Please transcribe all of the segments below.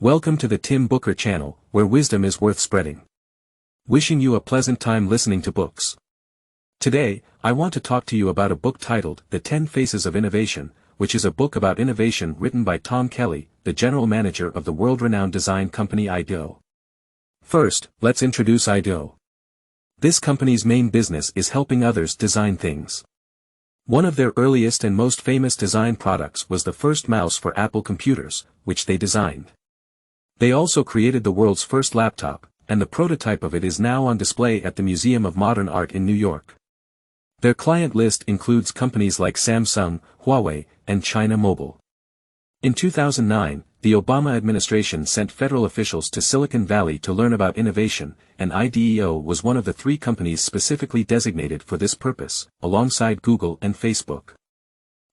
Welcome to the Tim Booker channel, where wisdom is worth spreading. Wishing you a pleasant time listening to books. Today, I want to talk to you about a book titled The 10 Faces of Innovation, which is a book about innovation written by Tom Kelly, the general manager of the world-renowned design company Diode. First, let's introduce Diode. This company's main business is helping others design things. One of their earliest and most famous design products was the first mouse for Apple computers, which they designed. They also created the world's first laptop, and the prototype of it is now on display at the Museum of Modern Art in New York. Their client list includes companies like Samsung, Huawei, and China Mobile. In 2009, the Obama administration sent federal officials to Silicon Valley to learn about innovation, and Diode was one of the 3 companies specifically designated for this purpose, alongside Google and Facebook.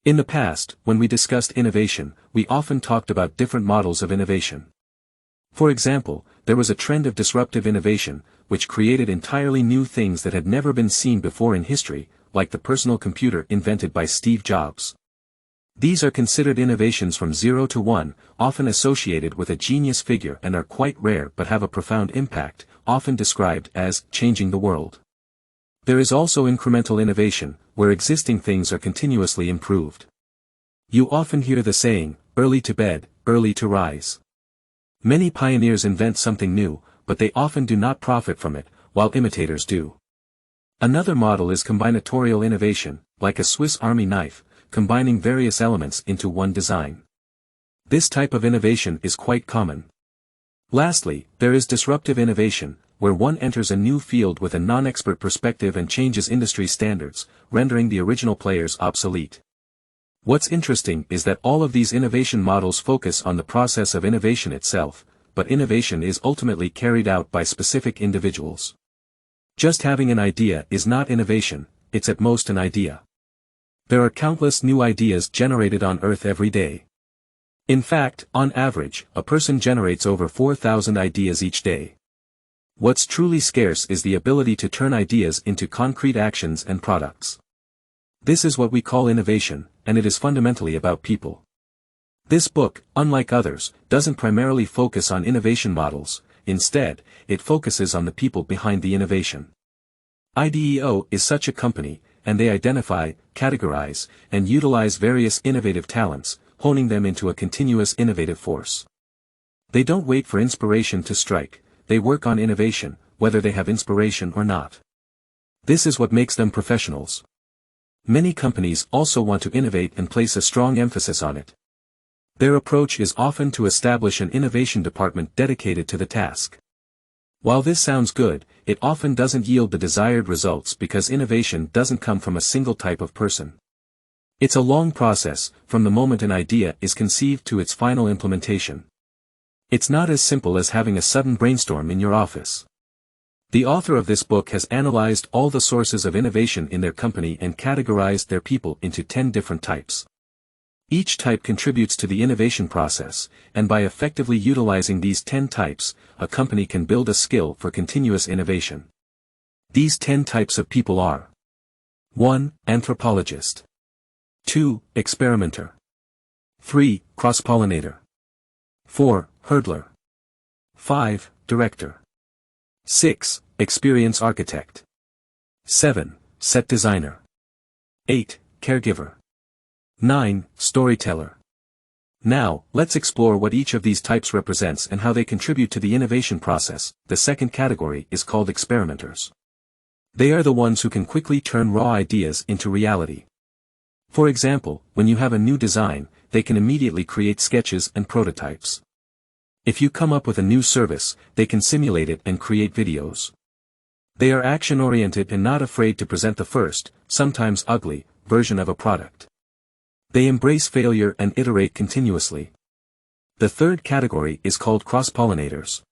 In the past, when we discussed innovation, we often talked about different models of innovation. For example, there was a trend of disruptive innovation, which created entirely new things that had never been seen before in history, like the personal computer invented by Steve Jobs. These are considered innovations from 0 to 1, often associated with a genius figure and are quite rare but have a profound impact, often described as changing the world. There is also incremental innovation, where existing things are continuously improved. You often hear the saying, early to bed, early to rise. Many pioneers invent something new, but they often do not profit from it, while imitators do. Another model is combinatorial innovation, like a Swiss Army knife, combining various elements into one design. This type of innovation is quite common. Lastly, there is disruptive innovation, where one enters a new field with a non-expert perspective and changes industry standards, rendering the original players obsolete. What's interesting is that all of these innovation models focus on the process of innovation itself, but innovation is ultimately carried out by specific individuals. Just having an idea is not innovation, it's at most an idea. There are countless new ideas generated on Earth every day. In fact, on average, a person generates over 4,000 ideas each day. What's truly scarce is the ability to turn ideas into concrete actions and products. This is what we call innovation, and it is fundamentally about people. This book, unlike others, doesn't primarily focus on innovation models, instead, it focuses on the people behind the innovation. Diode is such a company, and they identify, categorize, and utilize various innovative talents, honing them into a continuous innovative force. They don't wait for inspiration to strike, they work on innovation, whether they have inspiration or not. This is what makes them professionals. Many companies also want to innovate and place a strong emphasis on it. Their approach is often to establish an innovation department dedicated to the task. While this sounds good, it often doesn't yield the desired results because innovation doesn't come from a single type of person. It's a long process, from the moment an idea is conceived to its final implementation. It's not as simple as having a sudden brainstorm in your office. The author of this book has analyzed all the sources of innovation in their company and categorized their people into 10 different types. Each type contributes to the innovation process, and by effectively utilizing these 10 types, a company can build a skill for continuous innovation. These 10 types of people are: 1. Anthropologist. 2. Experimenter. 3. Cross-pollinator. 4. Hurdler. 5. Director. 6. Experience architect. 7. Set designer. 8. Caregiver. 9. Storyteller. Now, let's explore what each of these types represents and how they contribute to the innovation process. The second category is called experimenters. They are the ones who can quickly turn raw ideas into reality. For example, when you have a new design, they can immediately create sketches and prototypes. If you come up with a new service, they can simulate it and create videos. They are action-oriented and not afraid to present the first, sometimes ugly, version of a product. They embrace failure and iterate continuously. The third category is called cross-pollinators.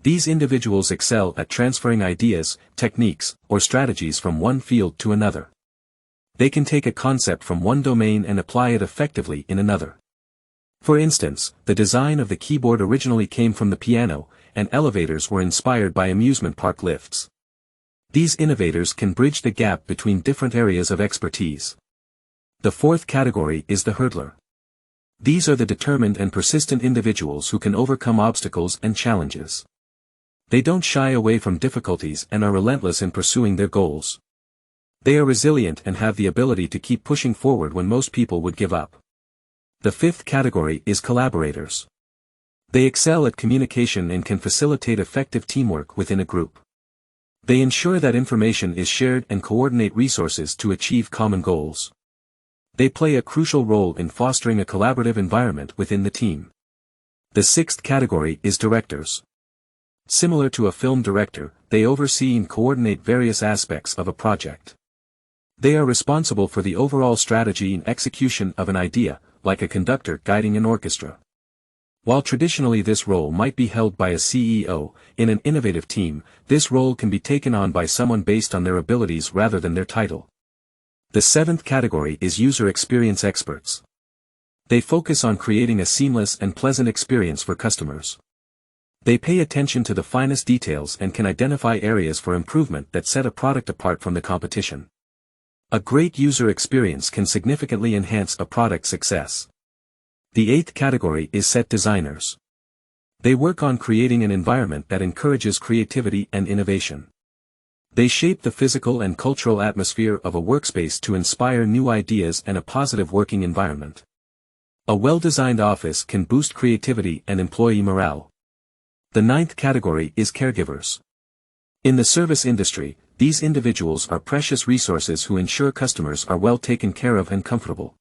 These individuals excel at transferring ideas, techniques, or strategies from one field to another. They can take a concept from one domain and apply it effectively in another. For instance, the design of the keyboard originally came from the piano, and elevators were inspired by amusement park lifts. These innovators can bridge the gap between different areas of expertise. The fourth category is the hurdler. These are the determined and persistent individuals who can overcome obstacles and challenges. They don't shy away from difficulties and are relentless in pursuing their goals. They are resilient and have the ability to keep pushing forward when most people would give up. The fifth category is collaborators. They excel at communication and can facilitate effective teamwork within a group. They ensure that information is shared and coordinate resources to achieve common goals. They play a crucial role in fostering a collaborative environment within the team. The sixth category is directors. Similar to a film director, they oversee and coordinate various aspects of a project. They are responsible for the overall strategy and execution of an idea, like a conductor guiding an orchestra. While traditionally this role might be held by a CEO, in an innovative team, this role can be taken on by someone based on their abilities rather than their title. The seventh category is user experience experts. They focus on creating a seamless and pleasant experience for customers. They pay attention to the finest details and can identify areas for improvement that set a product apart from the competition. A great user experience can significantly enhance a product's success. The eighth category is set designers. They work on creating an environment that encourages creativity and innovation. They shape the physical and cultural atmosphere of a workspace to inspire new ideas and a positive working environment. A well-designed office can boost creativity and employee morale. The ninth category is caregivers. In the service industry, these individuals are precious resources who ensure customers are well taken care of and comfortable.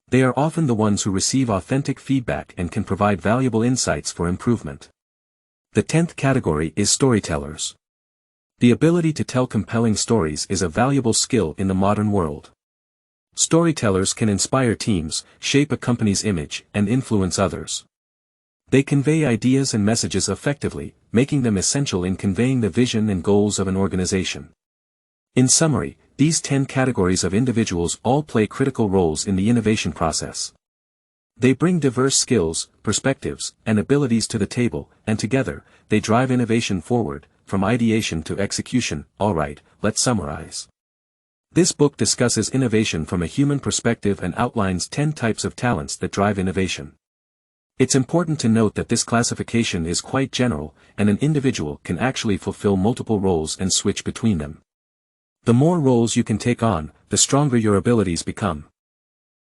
They are often the ones who receive authentic feedback and can provide valuable insights for improvement. The 10th category is storytellers. The ability to tell compelling stories is a valuable skill in the modern world. Storytellers can inspire teams, shape a company's image, and influence others. They convey ideas and messages effectively, making them essential in conveying the vision and goals of an organization. In summary, these 10 categories of individuals all play critical roles in the innovation process. They bring diverse skills, perspectives, and abilities to the table, and together, they drive innovation forward, from ideation to execution. Alright, let's summarize. This book discusses innovation from a human perspective and outlines 10 types of talents that drive innovation. It's important to note that this classification is quite general, and an individual can actually fulfill multiple roles and switch between them. The more roles you can take on, the stronger your abilities become.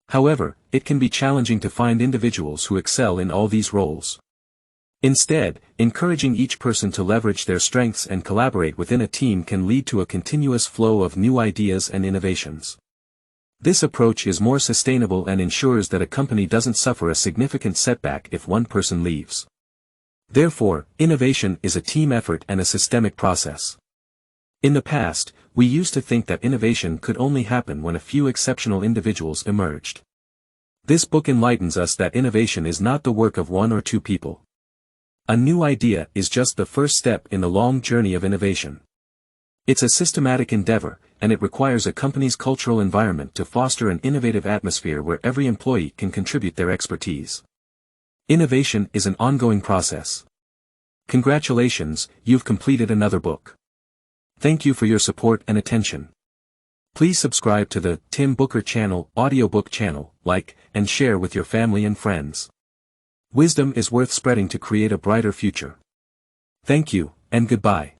However, it can be challenging to find individuals who excel in all these roles. Instead, encouraging each person to leverage their strengths and collaborate within a team can lead to a continuous flow of new ideas and innovations. This approach is more sustainable and ensures that a company doesn't suffer a significant setback if one person leaves. Therefore, innovation is a team effort and a systemic process. In the past, we used to think that innovation could only happen when a few exceptional individuals emerged. This book enlightens us that innovation is not the work of one or two people. A new idea is just the first step in the long journey of innovation. It's a systematic endeavor, and it requires a company's cultural environment to foster an innovative atmosphere where every employee can contribute their expertise. Innovation is an ongoing process. Congratulations, you've completed another book. Thank you for your support and attention. Please subscribe to the Tim Booker Channel audiobook channel, like, and share with your family and friends. Wisdom is worth spreading to create a brighter future. Thank you, and goodbye.